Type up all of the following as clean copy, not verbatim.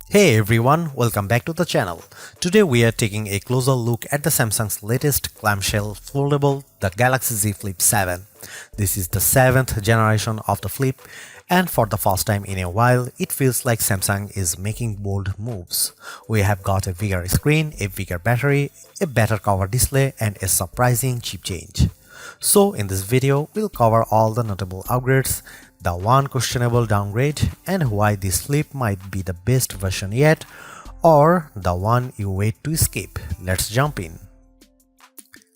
Hey everyone, welcome back to the channel. Today we are taking a closer look at the Samsung's latest clamshell foldable, the Galaxy Z Flip 7. This is the 7th generation of the Flip, and for the first time in a while, it feels like Samsung is making bold moves. We have got a bigger screen, a bigger battery, a better cover display, and a surprising chip change. So in this video, we'll cover all the notable upgrades, the one questionable downgrade, and why this flip might be the best version yet, or the one you wait to escape. Let's jump in.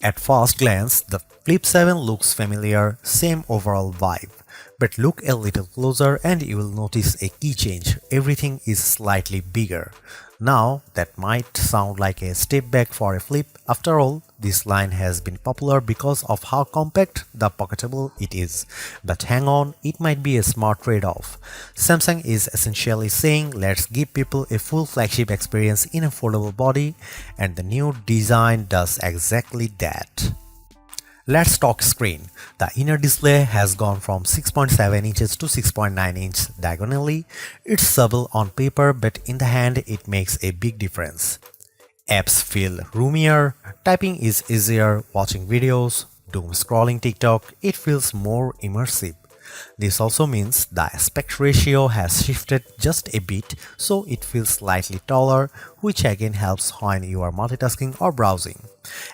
At first glance, the Flip 7 looks familiar, same overall vibe. But look a little closer and you will notice a key change. Everything is slightly bigger. Now, that might sound like a step back for a Flip. After all, this line has been popular because of how compact the pocketable it is. But hang on, it might be a smart trade-off. Samsung is essentially saying, let's give people a full flagship experience in a foldable body, and the new design does exactly that. Let's talk screen. The inner display has gone from 6.7 inches to 6.9 inches diagonally. It's subtle on paper, but in the hand it makes a big difference. Apps feel roomier, typing is easier, watching videos, doom scrolling TikTok, it feels more immersive. This also means the aspect ratio has shifted just a bit, so it feels slightly taller, which again helps when you are multitasking or browsing.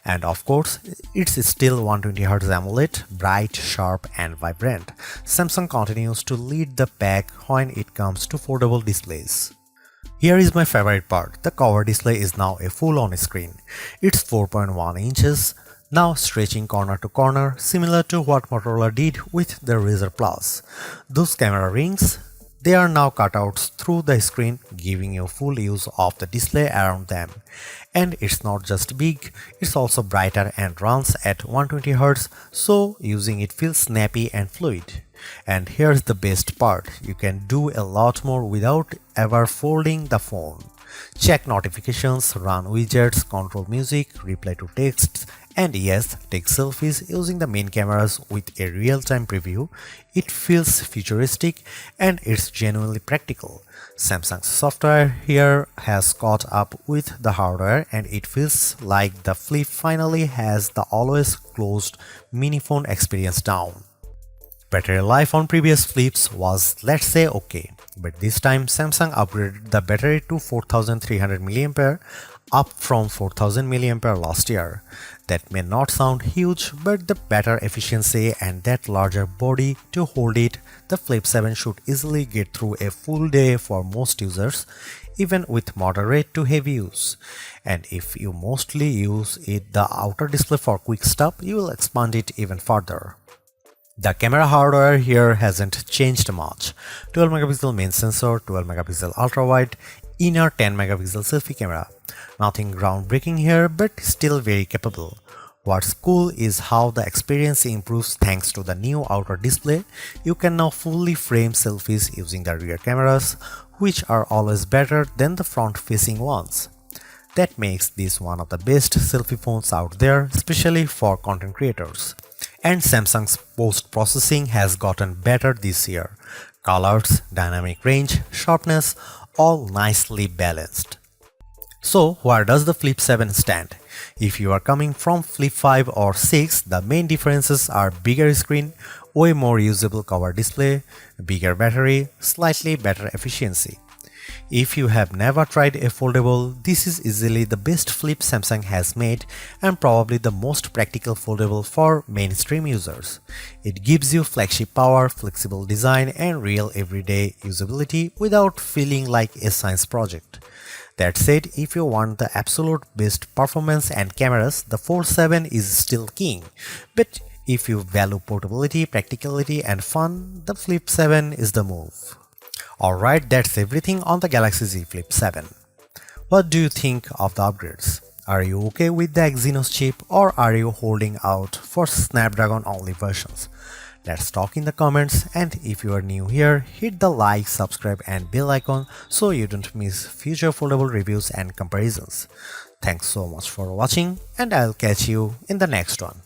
And of course, it's still 120Hz AMOLED, bright, sharp and vibrant. Samsung continues to lead the pack when it comes to foldable displays. Here is my favorite part, the cover display is now a full-on screen. It's 4.1 inches, now stretching corner to corner, similar to what Motorola did with the Razr Plus. Those camera rings, they are now cutouts through the screen, giving you full use of the display around them. And it's not just big, it's also brighter and runs at 120Hz, so using it feels snappy and fluid. And here's the best part, you can do a lot more without ever folding the phone. Check notifications, run widgets, control music, reply to texts, and yes, take selfies using the main cameras with a real-time preview. It feels futuristic and it's genuinely practical. Samsung's software here has caught up with the hardware and it feels like the Flip finally has the always closed mini phone experience down. Battery life on previous Flips was, let's say, okay, but this time Samsung upgraded the battery to 4300 mAh, up from 4000 mAh last year. That may not sound huge, but the better efficiency and that larger body to hold it, the Flip 7 should easily get through a full day for most users, even with moderate to heavy use. And if you mostly use the outer display for quick stuff, you will expand it even further. The camera hardware here hasn't changed much. 12 megapixel main sensor, 12 megapixel ultra wide, inner 10 megapixel selfie camera. Nothing groundbreaking here, but still very capable. What's cool is how the experience improves thanks to the new outer display. You can now fully frame selfies using the rear cameras, which are always better than the front-facing ones. That makes this one of the best selfie phones out there, especially for content creators. And Samsung's post-processing has gotten better this year. Colors, dynamic range, sharpness, all nicely balanced. So where does the Flip 7 stand? If you are coming from Flip 5 or 6, the main differences are bigger screen, way more usable cover display, bigger battery, slightly better efficiency. If you have never tried a foldable, this is easily the best Flip Samsung has made and probably the most practical foldable for mainstream users. It gives you flagship power, flexible design and real everyday usability without feeling like a science project. That said, if you want the absolute best performance and cameras, the Fold 7 is still king. But if you value portability, practicality and fun, the Flip 7 is the move. Alright, that's everything on the Galaxy Z Flip 7. What do you think of the upgrades? Are you okay with the Exynos chip or are you holding out for Snapdragon only versions? Let's talk in the comments, and if you are new here, hit the like, subscribe and bell icon so you don't miss future foldable reviews and comparisons. Thanks so much for watching and I'll catch you in the next one.